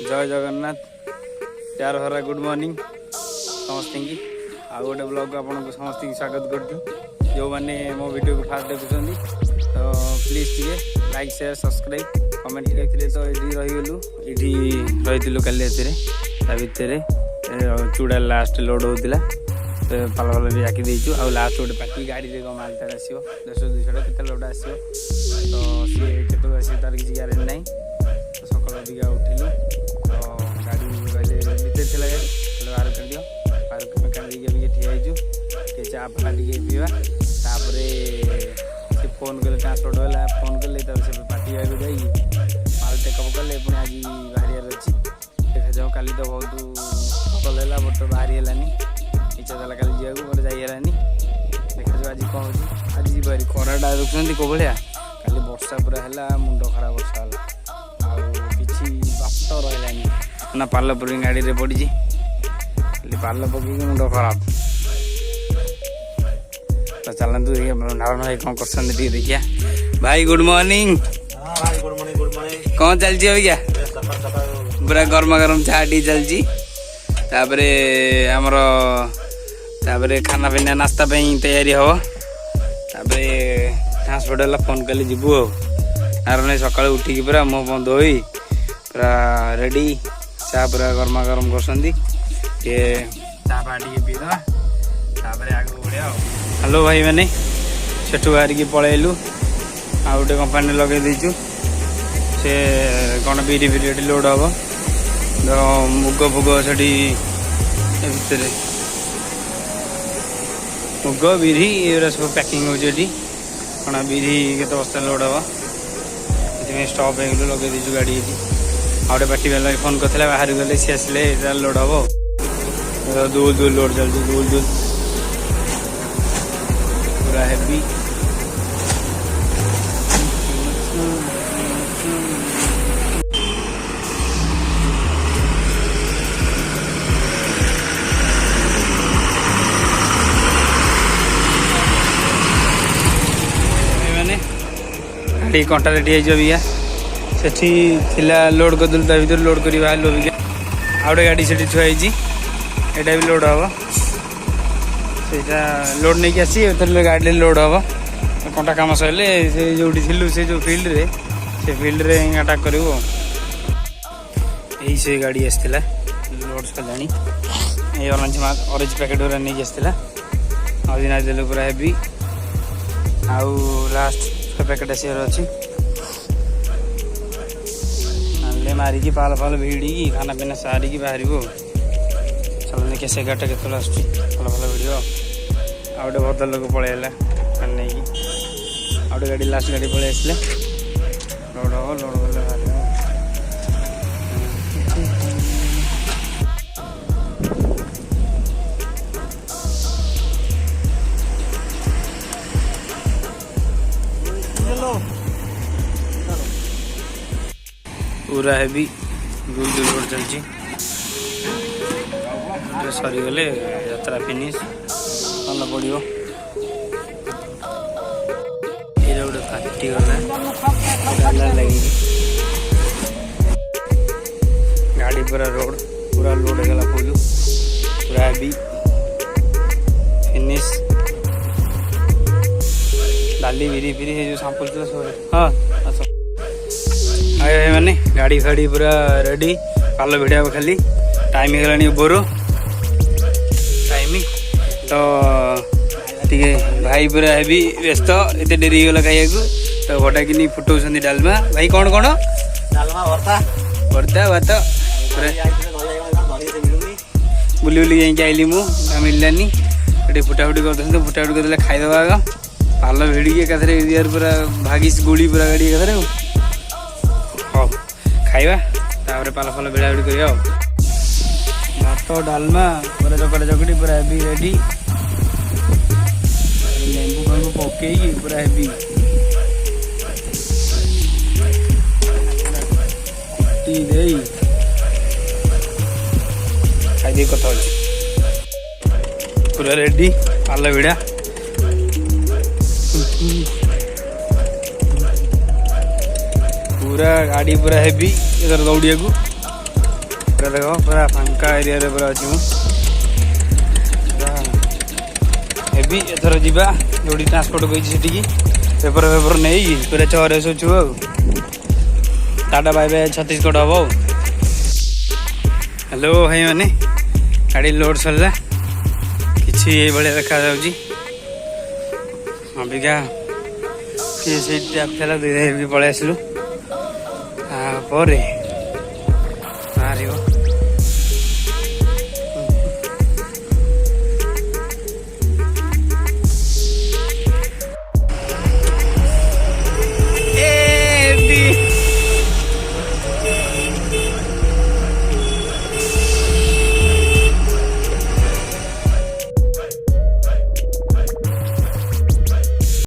जय जगन्नाथ प्यार भरा गुड मॉर्निंग समस्त की आ गोटे ब्लॉग को आपको समस्त स्वागत कर जो मैंने मो वीडियो को फास्ट देखुं तो प्लीज टे लाइक शेयर सब्सक्राइब कमेंट देखते तो ये रहीगलु ये रही काली भितर चूड़ा लास्ट लोड होता पाल पाल भी जाकी देचु आ लास्ट गोटे पार्टी गाड़ी में मालटा आसो 100-200 के लोड आसो तो सी के आस तार किसी ग्यारेंटी ना तो सकाल दिखा उठिलु तो गाड़ी भितर थी बाहर कर दियो बाहर काढ़ी ठियाईचु टे चा फा टे पीवा से फोन कले ट्रांसपोर्ट है फोन कले से पार्टी जाए जाई माल टेकअप कले पुणी आज बाहर अच्छी देखा जाओ काली तो बहुत सफल है बट बाहरी है इच्छा था कल जावाक बट जाइलानी देखा जाओ आज कौन हो आज जी खराटा देखुं कौ भाया काली वर्षा पूरा है मुंड खराब वर्षा है किसी बात रहा ना पाल पूरी गाड़ी में पड़ी खाली पाल पकड़ मुंड खराब तो चलतु नारायण भाई कौन कर देखिया भाई गुड मॉर्निंग कौन चलती अभी क्या पूरा गर्मा गर्म चाह टी चलती आमर खाना पीना नास्ता तैयारी हम ट्रांसपोर्ट है फोन कल जीवु नारायण सका उठिकी पूरा मुँह बंद धोई पूरा रेडी चाह पूरा गर्मा गर्म कर चाह पा टे पीदा आगे बढ़िया हेलो भाई मैंने सेठू बाहर की पलैलु आ गोटे कंपानी लगे देचु से कौन बिरी फिरी लोड हम तो मुग फुग से भितर मुग बिरी ये सब पैकिंग होती कौन बिरी के बस्ता लोड हम स्टॉप हो लगे देचु गाड़ी ये आ गए पार्टी वाला फोन करते बाहर गले सी आसे लोड हम दूल दूल लोड चलती दूल दूल पूरा हेवी गाड़ी कंटा रेडी है सेठी लोड करदेलु भर लोड कर बाहर अबिका आ गए गाड़ी से थुआई यहाँ भी लोड हम से लोड नहीं आसी गाड़ी लोड हम कंटा कम सर जो थिलु से जो फील्ड रे से फील्ड रे अटाक करूँ यही से गाड़ी आसाला लोड सलानी ये ऑरेंज पैकेट गुरा नहीं आसाला आज देलु पूरा हेवी आउ लास्ट पैकेट आसार अच्छी मारिकी पाल फाल भिड़ी खाना पीना सारिकी बाहर चलने कैसे गाटा के आस फल फल भिड़ आ गए भद्र लोक पलैला नहीं आ गए गाड़ी लास्ट गाड़ी पलि आसले लोड हम लोड कले बाहर पूरा हेवी दूर दूर लोड चलती सरीगले यात्रा फिनिश भल पड़ो ये गोटे फाटी गला लगी गाड़ी पूरा लोड होगा फुल पूरा हेवी फिनिश डाली बिरी फिरी जो सांपुल थी सब हाँ अच्छा आए मैंने गाड़ी फाड़ी पूरा रेडी पाल भिड़ा खाली टाइम हो बोर टाइम तो टे भाई पूरा हेवी व्यस्त एत डेरी गला खाइबा तो भटा कि फुटाऊँ डालमा भाई कौन कौन डालमा भर्ता भात बुली बुली जाइए आइली मुझे मिललानी फुटाफुटी कर फुटाफुटी करदे खाईदे आग पाल भिड़ी एकाथरे पूरा भागिस गुड़ी पूरा गाड़ी एकाथरे हाँ खाइबा तापर पाल फाल भिड़ा भिड़ी कर भात डालमा पूरा चकड़ा चकड़ी पूरा हेवी रेडी लेंबू फेंबू पकई पूरा हेवी खाई कथा पूरा रेडी पाल भिड़ा पूरा गाड़ी पूरा हेवी इधर दौड़िया को पूरा देखो पूरा फांका एरिया रे पूरा अछि मु एबी एथर जीवा जोडी ट्रांसपोर्ट गई सेठी की पेपर नहीं पूरा चौरे सोचु टाटा बाय बाय छत्तीसगढ़ हबो। हेलो भाई माने गाड़ी लोड सरला किछि ए भले देखा जाउजी अबिका कि से टैप थला दे पळे आसलु आ परे आरियो